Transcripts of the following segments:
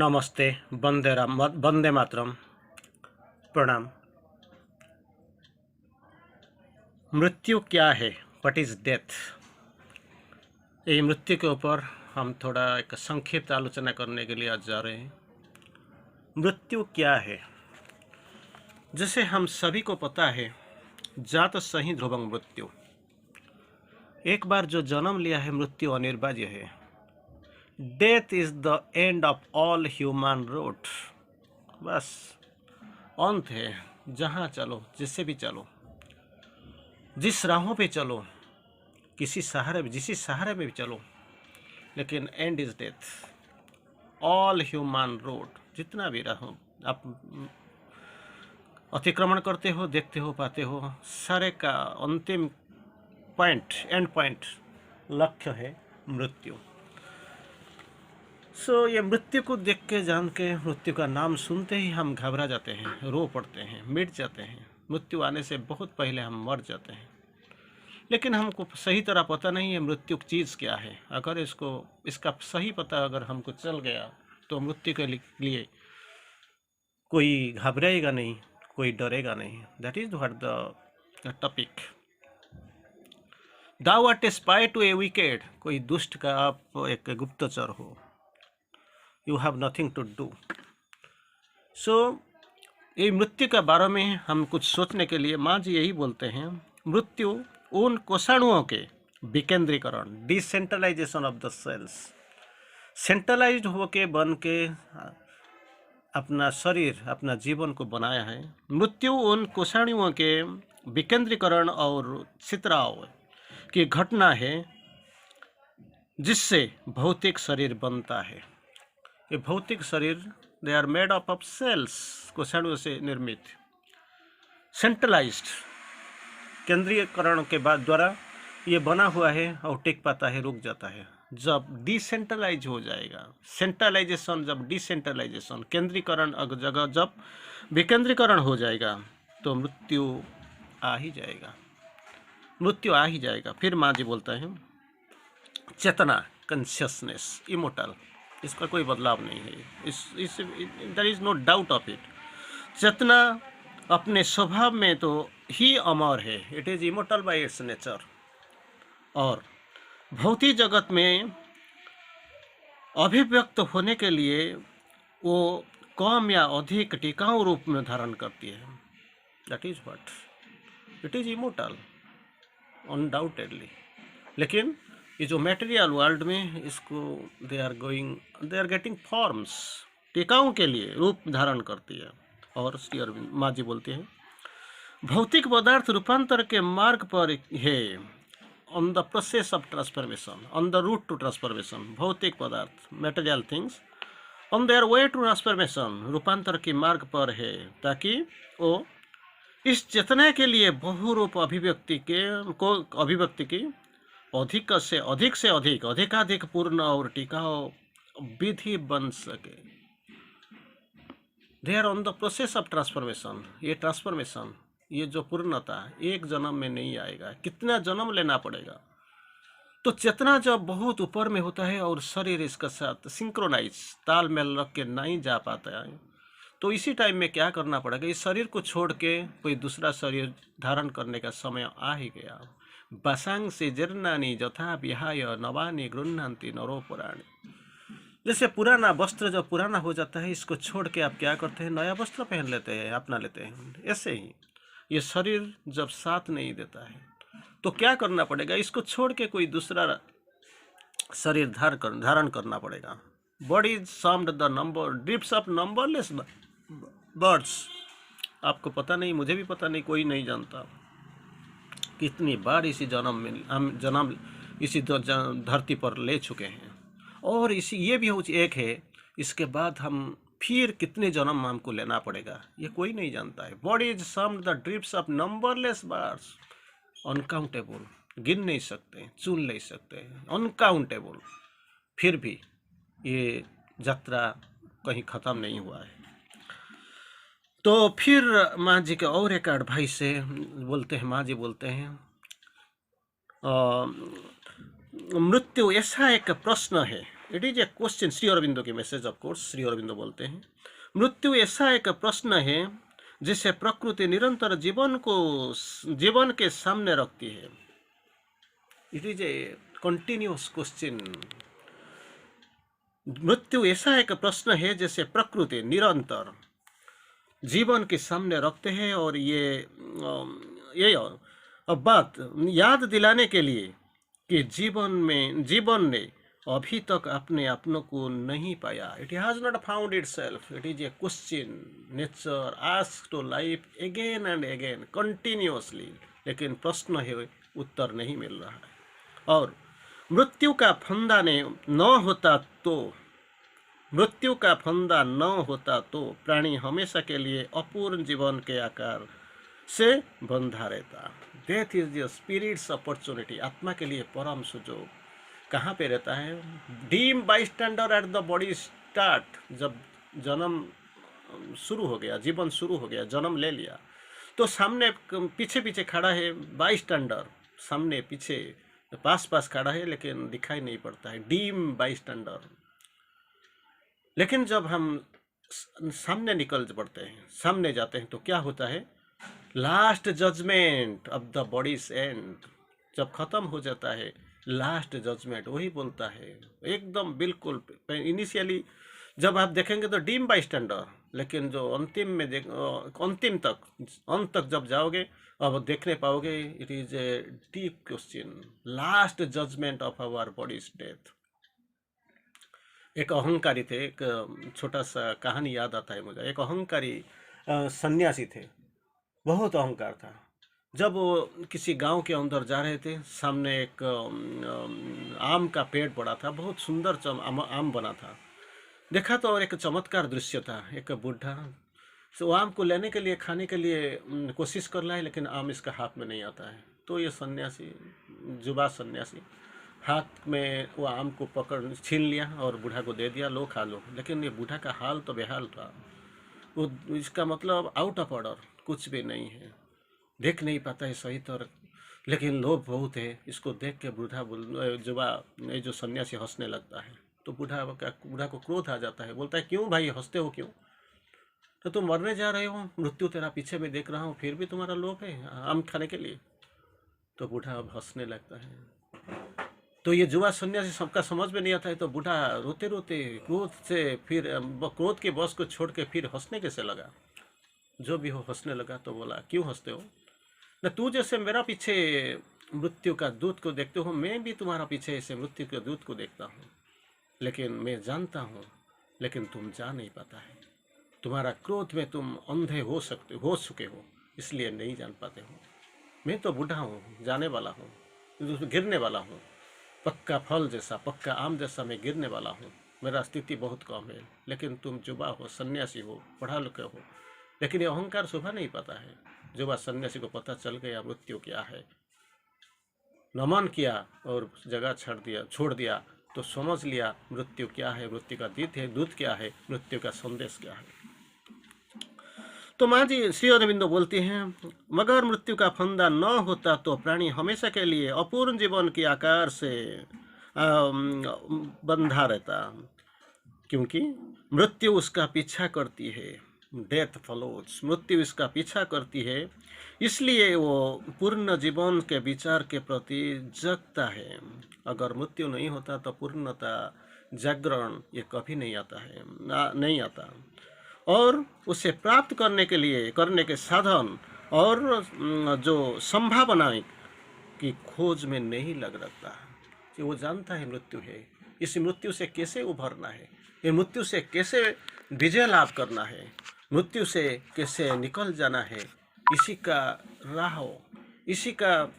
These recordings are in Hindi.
नमस्ते, वंदे मातरम, प्रणाम। मृत्यु क्या है? What is death? ये मृत्यु के ऊपर हम थोड़ा एक संक्षिप्त आलोचना करने के लिए आज जा रहे हैं। मृत्यु क्या है? जैसे हम सभी को पता है, जात सही ध्रुवं मृत्यु। एक बार जो जन्म लिया है, मृत्यु अनिवार्य है। Death is the end of all human root. बस अंत है। जहाँ चलो, जिससे भी चलो, जिस राहों पे चलो, जिस सहारे में भी चलो, लेकिन and is death. All human road, जितना भी राहों आप अतिक्रमण करते हो, देखते हो, पाते हो, सारे का अंतिम पॉइंट, एंड पॉइंट, लक्ष्य है मृत्यु। ये मृत्यु को देख के, जान के, मृत्यु का नाम सुनते ही हम घबरा जाते हैं, रो पड़ते हैं, मिट जाते हैं। मृत्यु आने से बहुत पहले हम मर जाते हैं। लेकिन हमको सही तरह पता नहीं है मृत्यु चीज़ क्या है। अगर इसका सही पता अगर हमको चल गया तो मृत्यु के लिए कोई घबराएगा नहीं, कोई डरेगा नहीं। That is what the topic. Thou art a spy to a wicked. कोई दुष्ट का आप एक गुप्तचर हो। You have nothing to do. ये मृत्यु के बारे में हम कुछ सोचने के लिए माँ जी यही बोलते हैं, मृत्यु उन कोषाणुओं के विकेंद्रीकरण, decentralization of the cells, centralized होके बन के अपना शरीर, अपना जीवन को बनाया है। मृत्यु उन कोषाणुओं के विकेंद्रीकरण और छितराव की घटना है जिससे भौतिक शरीर बनता है। ये भौतिक शरीर, they are made up of cells, कोषाणुओं से निर्मित। सेंट्रलाइज्ड, केंद्रीयकरण के बाद द्वारा ये बना हुआ है और टिक पाता है, रुक जाता है। जब डिसेंट्रलाइज हो जाएगा, सेंट्रलाइजेशन, जब डिसेंट्रलाइजेशन, केंद्रीकरण जगह जब विकेंद्रीकरण हो जाएगा तो मृत्यु आ ही जाएगा। मृत्यु आ ही जाएगा। फिर माँ जी बोलता है, चेतना, कंशियसनेस, इमोर्टल, इसका कोई बदलाव नहीं है। There is no doubt of it. चेतना अपने स्वभाव में तो ही अमर है, it is immortal by its nature. और भौतिक जगत में अभिव्यक्त होने के लिए वो कम या अधिक टिकाऊ रूप में धारण करती है। That is what it is immortal, undoubtedly. लेकिन ये जो मटेरियल वर्ल्ड में, इसको दे आर गेटिंग फॉर्म्स, टिकाऊ के लिए रूप धारण करती है। और माँ जी बोलते हैं, भौतिक पदार्थ रूपांतर के मार्ग पर है, on the process of transformation, on the route to transformation. भौतिक पदार्थ, material things, on their way to transformation, रूपांतर के मार्ग पर है, ताकि वो इस चेतना के लिए बहुरूप अभिव्यक्ति की अधिक से अधिक, अधिकाधिक पूर्ण और टिकाऊ विधि बन सके। They are on the process of transformation. ये ट्रांसफॉर्मेशन, ये जो पूर्णता एक जन्म में नहीं आएगा, कितना जन्म लेना पड़ेगा। तो चेतना जब बहुत ऊपर में होता है और शरीर इसके साथ सिंक्रोनाइज, तालमेल रख के नहीं जा पाता है, तो इसी टाइम में क्या करना पड़ेगा, इस शरीर को छोड़ के कोई दूसरा शरीर धारण करने का समय आ ही गया। बसांग से जीर्णानि यथा विहाय नवानि गृह्णन्ति नरोपराणि। जैसे पुराना वस्त्र जब पुराना हो जाता है, इसको छोड़ के आप क्या करते हैं, नया वस्त्र पहन लेते हैं, अपना लेते हैं। ऐसे ही ये शरीर जब साथ नहीं देता है तो क्या करना पड़ेगा, इसको छोड़ के कोई दूसरा शरीर धारण करना पड़ेगा। Body is summed the number drips of numberless birds. आपको पता नहीं, मुझे भी पता नहीं, कोई नहीं जानता कितनी बार इसी जन्म में हम जन्म इसी धरती पर ले चुके हैं। और ये भी एक है, इसके बाद हम फिर कितने जन्म हमको लेना पड़ेगा, ये कोई नहीं जानता है। Body is summed the drips of numberless birds, uncountable, गिन नहीं सकते, चुन नहीं सकते, अनकाउंटेबल। फिर भी ये यात्रा कहीं ख़त्म नहीं हुआ है। तो फिर माँ जी के और एक एडवाइस से बोलते हैं, माँ जी बोलते हैं, मृत्यु ऐसा एक प्रश्न है it is a question. Shri Aurobindo की message, of course Shri Aurobindo बोलते हैं, मृत्यु ऐसा एक प्रश्न है जिसे प्रकृति निरंतर जीवन के सामने रखती है। It is A continuous question. मृत्यु ऐसा एक प्रश्न है जैसे प्रकृति निरंतर जीवन के सामने रखते हैं। और ये अब बात याद दिलाने के लिए कि जीवन ने अभी तक अपने अपनों को नहीं पाया। It has not found itself. It is a question nature ask to life again and again continuously, लेकिन प्रश्न है, उत्तर नहीं मिल रहा है। और मृत्यु का फंदा न होता तो प्राणी हमेशा के लिए अपूर्ण जीवन के आकार से बंधा रहता। Death is the spirit's opportunity. आत्मा के लिए परम सुजोग कहाँ पे रहता है? Deem bystander at the body start. जब जन्म शुरू हो गया, जीवन शुरू हो गया, जन्म ले लिया, तो सामने पीछे पीछे खड़ा है बाई स्टैंडर, सामने पीछे पास खड़ा है, लेकिन दिखाई नहीं पड़ता है, डीम बाई स्टैंडर। लेकिन जब हम सामने निकल पड़ते हैं, सामने जाते हैं, तो क्या होता है? Last judgement of the bodies end. जब खत्म हो जाता है लास्ट जजमेंट, वही बोलता है एकदम बिल्कुल। इनिशियली जब आप देखेंगे तो डीम बाई स्टैंडर, लेकिन जो अंतिम में अंत तक जब जाओगे, अब देखने पाओगे it is a deep question, last judgement of our bodies death. एक अहंकारी थे, एक छोटा सा कहानी याद आता है मुझे। एक अहंकारी सन्यासी थे, बहुत अहंकार था। जब वो किसी गांव के अंदर जा रहे थे, सामने एक आम का पेड़ पड़ा था, बहुत सुंदर आम बना था। देखा तो और एक चमत्कार दृश्य था। एक बूढ़ा वो आम को लेने के लिए, खाने के लिए कोशिश कर रहा है, लेकिन आम इसका हाथ में नहीं आता है। तो ये सन्यासी, जुबा सन्यासी, हाथ में वो आम को पकड़ छीन लिया और बूढ़ा को दे दिया, लो खा लो। लेकिन ये बूढ़ा का हाल तो बेहाल था। वो इसका मतलब आउट ऑफ ऑर्डर, कुछ भी नहीं है, देख नहीं पाता है सही तरह, लेकिन लोभ बहुत है। इसको देख के जुबा ये जो सन्यासी हंसने लगता है। तो बूढ़ा को क्रोध आ जाता है, बोलता है क्यों भाई हंसते हो क्यों? तो तुम मरने जा रहे हो, मृत्यु तेरा पीछे में देख रहा हूँ, फिर भी तुम्हारा लोभ है आम खाने के लिए। तो बूढ़ा अब हंसने लगता है। तो ये जुआ सन्यासी सबका समझ में नहीं आता है। तो बूढ़ा रोते रोते क्रोध से फिर क्रोध के बस को छोड़ के फिर हंसने कैसे लगा, जो भी हो हंसने लगा। तो बोला क्यों हंसते हो? न तू जैसे मेरा पीछे मृत्यु का दूत को देखते हो, मैं भी तुम्हारा पीछे ऐसे मृत्यु के दूत को देखता हूँ। लेकिन मैं जानता हूँ, लेकिन तुम जा नहीं पाता है। तुम्हारा क्रोध में तुम अंधे हो चुके हो, इसलिए नहीं जान पाते हो। मैं तो बूढ़ा हूँ, जाने वाला हूँ, गिरने वाला हूँ, पक्का फल जैसा, पक्का आम जैसा मैं गिरने वाला हूँ। मेरा स्थिति बहुत कम है। लेकिन तुम जुबा हो, सन्यासी हो, पढ़ा लिखे हो, लेकिन ये अहंकार शोभा नहीं पाता है। जुबा सन्यासी को पता चल गया मृत्यु क्या है, नमन किया और जगह छोड़ दिया, तो समझ लिया मृत्यु क्या है, मृत्यु का दूत क्या है, मृत्यु का संदेश क्या है। तो माँ जी श्री अरविंदो बोलती हैं, मगर मृत्यु का फंदा न होता तो प्राणी हमेशा के लिए अपूर्ण जीवन के आकार से बंधा रहता, क्योंकि मृत्यु उसका पीछा करती है। डेथ फॉलोज, मृत्यु इसका पीछा करती है, इसलिए वो पूर्ण जीवन के विचार के प्रति जगता है। अगर मृत्यु नहीं होता तो पूर्णता, जागरण ये कभी नहीं आता है, नहीं आता। और उसे प्राप्त करने के साधन और जो संभावना की खोज में नहीं लग रखता कि वो जानता है मृत्यु है, इस मृत्यु से कैसे उभरना है, ये मृत्यु से कैसे विजय लाभ करना है, मृत्यु से कैसे निकल जाना है, इसी का राह, इसी का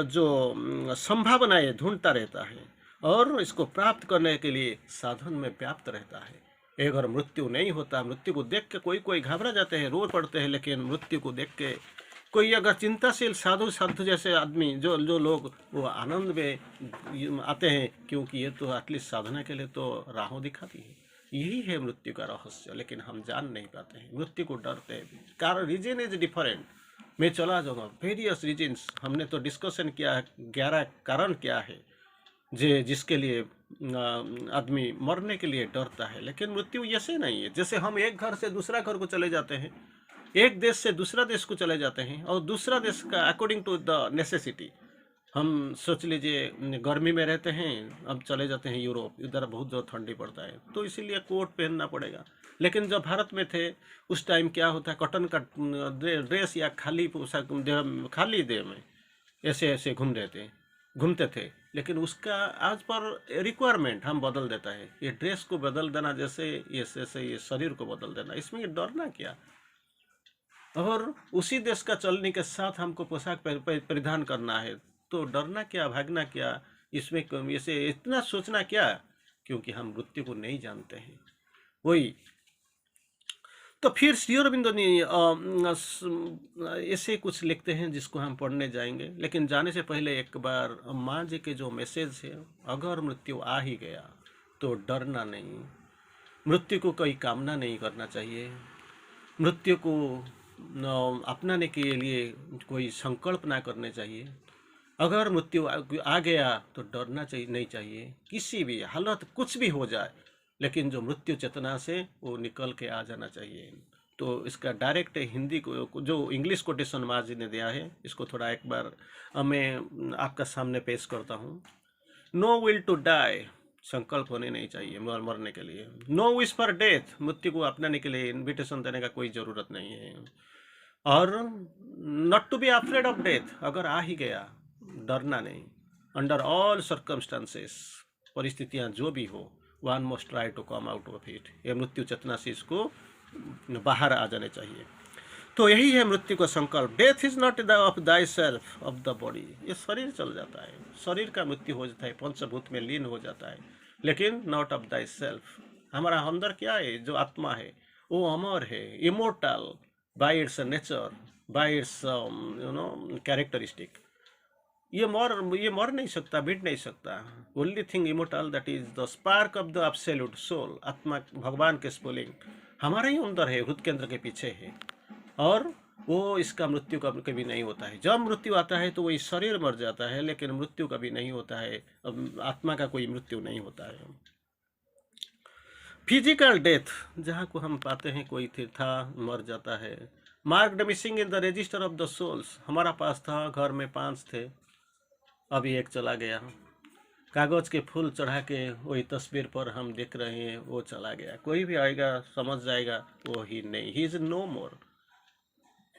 जो संभावनाएं ढूंढता रहता है और इसको प्राप्त करने के लिए साधन में व्याप्त रहता है। अगर मृत्यु नहीं होता, मृत्यु को देख के कोई घबरा जाते हैं, रो पड़ते हैं, लेकिन मृत्यु को देख के कोई अगर चिंताशील साधु जैसे आदमी जो लोग वो आनंद में आते हैं, क्योंकि ये तो एटलीस्ट साधना के लिए तो राहों दिखाती है। यही है मृत्यु का रहस्य, लेकिन हम जान नहीं पाते हैं, मृत्यु को डरते हैं। कारण रीजन इज डिफरेंट। मैं चला जाऊँगा वेरियस रीजन्स, हमने तो डिस्कशन किया है 11 कारण क्या है, जिसके लिए आदमी मरने के लिए डरता है। लेकिन मृत्यु ऐसे नहीं है। जैसे हम एक घर से दूसरा घर को चले जाते हैं, एक देश से दूसरा देश को चले जाते हैं, और दूसरा देश का अकॉर्डिंग टू द नेसेसिटी, हम सोच लीजिए गर्मी में रहते हैं, अब चले जाते हैं यूरोप, इधर बहुत ज़्यादा ठंडी पड़ता है तो इसीलिए कोट पहनना पड़ेगा। लेकिन जब भारत में थे उस टाइम क्या होता है, कॉटन का ड्रेस या खाली पोशाक, खाली देह में ऐसे ऐसे घूमते थे। लेकिन उसका आज पर रिक्वायरमेंट हम बदल देता है। ये ड्रेस को बदल देना जैसे ये शरीर को बदल देना, इसमें डरना क्या। और उसी देश का चलने के साथ हमको पोशाक परिधान करना है, तो डरना क्या, भागना क्या, इसमें ऐसे इतना सोचना क्या, क्योंकि हम मृत्यु को नहीं जानते हैं। वही तो फिर श्री अरविंदो ने ऐसे कुछ लिखते हैं जिसको हम पढ़ने जाएंगे। लेकिन जाने से पहले एक बार माँ जी के जो मैसेज है, अगर मृत्यु आ ही गया तो डरना नहीं, मृत्यु को कोई कामना नहीं करना चाहिए, मृत्यु को अपनाने के लिए कोई संकल्प ना करने चाहिए। अगर मृत्यु आ गया तो डरना चाहिए नहीं चाहिए, किसी भी हालत कुछ भी हो जाए, लेकिन जो मृत्यु चेतना से वो निकल के आ जाना चाहिए। तो इसका डायरेक्ट हिंदी को जो इंग्लिश कोटेशन माँ जी ने दिया है, इसको थोड़ा एक बार मैं आपका सामने पेश करता हूँ। नो विल टू डाई, संकल्प होने नहीं चाहिए मरने के लिए। नो विश फॉर डेथ, मृत्यु को अपनाने के लिए इन्विटेशन देने का कोई ज़रूरत नहीं है। और not to be afraid of death, अगर आ ही गया डरना नहीं। अंडर ऑल सर्कमस्टांसेस, परिस्थितियाँ जो भी हो, one must try to come out of it, ये मृत्यु चेतना से इसको बाहर आ जाने चाहिए। तो यही है मृत्यु का संकल्प। Death is not the of thy self of the body, ये शरीर चल जाता है, शरीर का मृत्यु हो जाता है, पंचभूत में लीन हो जाता है, लेकिन नॉट ऑफ दाई सेल्फ। हमारा अंदर क्या है, जो आत्मा है वो अमर है, immortal by its nature, by its characteristic. ये मर नहीं सकता, मिट नहीं सकता। Only thing immortal that is the spark of the absolute soul. आत्मा भगवान के स्फुलिंग हमारे ही अंदर है, हृदय केंद्र के पीछे है, और वो इसका मृत्यु कभी नहीं होता है। जब मृत्यु आता है तो वही शरीर मर जाता है, लेकिन मृत्यु कभी नहीं होता है, आत्मा का कोई मृत्यु नहीं होता है। फिजिकल डेथ, जहाँ को हम पाते हैं कोई था मर जाता है। Marked missing in the register of the souls, हमारा पास था, घर में 5 थे, अभी एक चला गया। कागज के फूल चढ़ा के वही तस्वीर पर हम देख रहे हैं, वो चला गया। कोई भी आएगा समझ जाएगा वो ही नहीं, ही इज नो मोर।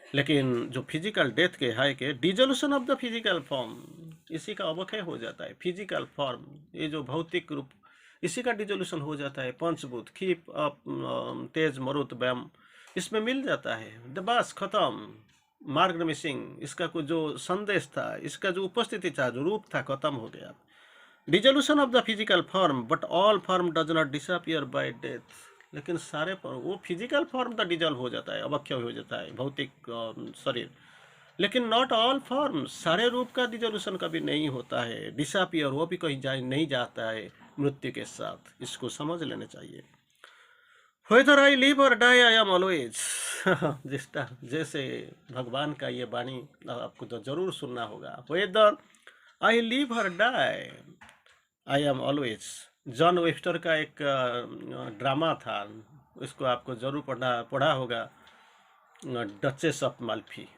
लेकिन जो फिजिकल डेथ के है के dissolution of the physical form, इसी का अवक्षय हो जाता है। फिजिकल फॉर्म, ये जो भौतिक रूप, इसी का डिजोल्यूशन हो जाता है। पंचभूत खीप तेज मरुत व्याम, इसमें मिल जाता है, बस खत्म। मार्ग मिसिंग, इसका कुछ जो संदेश था, इसका जो उपस्थिति था, जो रूप था, खत्म हो गया। Dissolution of the physical form, but all form does not disappear bye death, लेकिन सारे पर वो फिजिकल फॉर्म तो डिजॉल्व हो जाता है, अवक्षय हो जाता है, भौतिक शरीर, लेकिन नॉट ऑल फॉर्म, सारे रूप का डिजोल्यूशन कभी नहीं होता है, डिसअपियर, वो भी कहीं नहीं जाता है मृत्यु के साथ। इसको समझ लेना चाहिए। Whether I live or die, I am always जैसे भगवान का ये वाणी आपको तो जरूर सुनना होगा। Whether I live or die, I am always। John Webster का एक ड्रामा था, इसको आपको जरूर पढ़ा होगा, डचेस ऑफ माल्फी।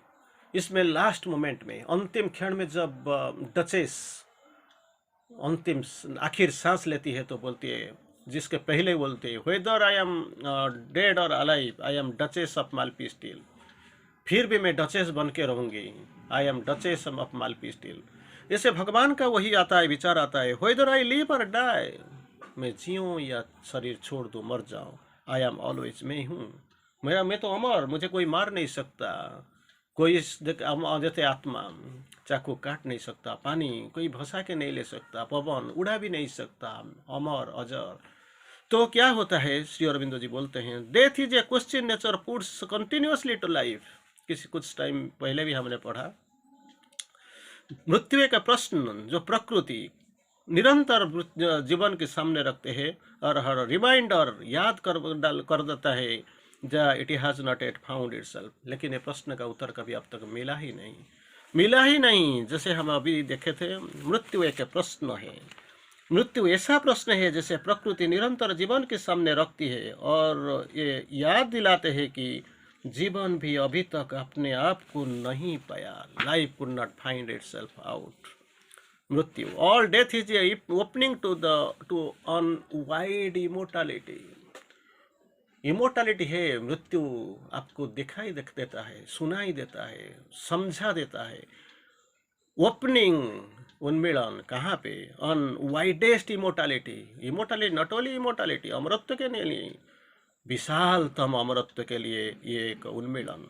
इसमें लास्ट मोमेंट में, अंतिम क्षण में, जब डचेस अंतिम आखिर सांस लेती है तो बोलती है, जिसके पहले बोलते हैं, वेदर आई एम डेड और alive, I am duchess of Malfi still. फिर भी मैं डचेस बन के रहूँगी, I am duchess of Malfi still. ऐसे भगवान का वही आता है, विचार आता है, वेदर आई लिव और डाई, मैं जीऊँ या शरीर छोड़ दूँ, मर जाऊँ, आई एम ऑलवेज, मैं हूँ, मैं तो अमर, मुझे कोई मार नहीं सकता, कोई जैसे आत्मा चाकू काट नहीं सकता, पानी कोई भसा के नहीं ले सकता, पवन उड़ा भी नहीं सकता, अमर अजर। तो क्या होता है, श्री अरविंदो जी बोलते हैं, death is a question nature puts continuously to life. किसी कुछ टाइम पहले भी हमने पढ़ा, मृत्यु का प्रश्न जो प्रकृति निरंतर जीवन के सामने रखते हैं, और हर रिमाइंडर याद कर देता है, it has not at found itself. लेकिन ये प्रश्न का उत्तर कभी अब तक मिला ही नहीं। जैसे हम अभी देखे थे, मृत्यु एक प्रश्न है, मृत्यु ऐसा प्रश्न है जैसे प्रकृति निरंतर जीवन के सामने रखती है और ये याद दिलाते हैं कि जीवन भी अभी तक अपने आप को नहीं पाया। Life could not find itself out. मृत्यु, all death is a opening to on wide immortality. Immortality है मृत्यु, आपको दिखाई देता है, सुनाई देता है, समझा देता है। ओपनिंग, उन्मीलन, कहाँ पे? On widest immortality. Immortality, not only immortality, अमरत्व के लिए, विशालतम अमरत्व के लिए ये एक उन्मीलन।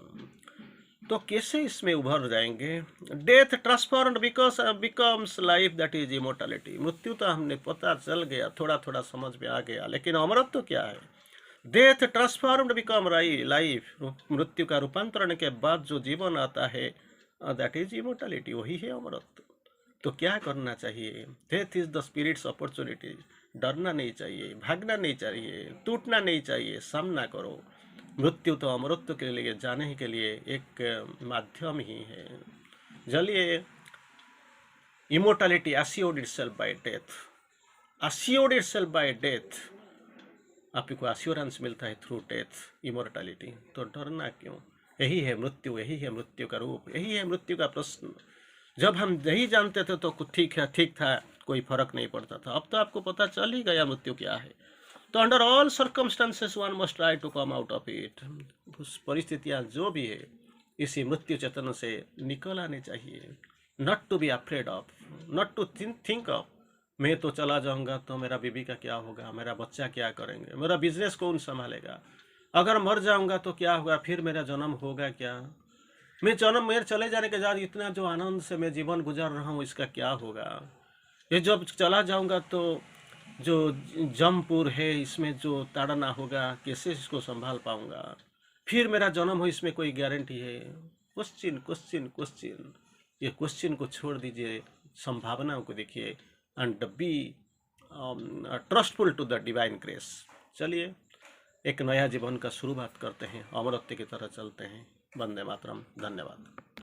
तो कैसे इसमें उभर जाएंगे? Death transformed becomes life, that is immortality. मृत्यु तो हमने पता चल गया, थोड़ा थोड़ा समझ में आ गया, लेकिन अमरत्व क्या है? डेथ ट्रांसफॉर्म्ड बिकम लाइफ, मृत्यु का रूपांतरण के बाद जो जीवन आता है, दैट इज इमोर्टैलिटी, वही है अमरत्व। तो क्या करना चाहिए? Death is the spirit's opportunity. डरना नहीं चाहिए, भागना नहीं चाहिए, टूटना नहीं चाहिए, सामना करो। मृत्यु तो अमरत्व के लिए जाने के लिए एक माध्यम ही है। चलिए, immortality assured itself by death, assured itself by death। आपको अश्योरेंस मिलता है थ्रू डेथ, इमोर्टैलिटी। तो डरना क्यों? यही है मृत्यु, यही है मृत्यु का रूप, यही है मृत्यु का प्रश्न। जब हम नहीं जानते थे तो कुछ ठीक था, कोई फर्क नहीं पड़ता था। अब तो आपको पता चल ही गया मृत्यु क्या है। तो under all circumstances one must try to come out of it. उस परिस्थितियाँ जो भी है, इसी मृत्यु चेतन से निकल आने चाहिए। Not to be afraid of, not to think of मैं तो चला जाऊंगा तो मेरा बीबी का क्या होगा, मेरा बच्चा क्या करेंगे, मेरा बिजनेस कौन संभालेगा, अगर मर जाऊंगा तो क्या होगा, फिर मेरा जन्म होगा क्या, मेरे चले जाने के बाद इतना जो आनंद से मैं जीवन गुजार रहा हूँ इसका क्या होगा, ये जब चला जाऊंगा तो जो जमपुर है इसमें जो ताड़ना होगा कैसे इसको संभाल पाऊंगा, फिर मेरा जन्म हो इसमें कोई गारंटी है? Question question question. ये क्वेश्चन को छोड़ दीजिए, संभावनाओं को देखिए, and be trustful to the divine grace. चलिए, एक नया जीवन का शुरुआत करते हैं, अमरत्व की तरह चलते हैं। वंदे मातरम। धन्यवाद।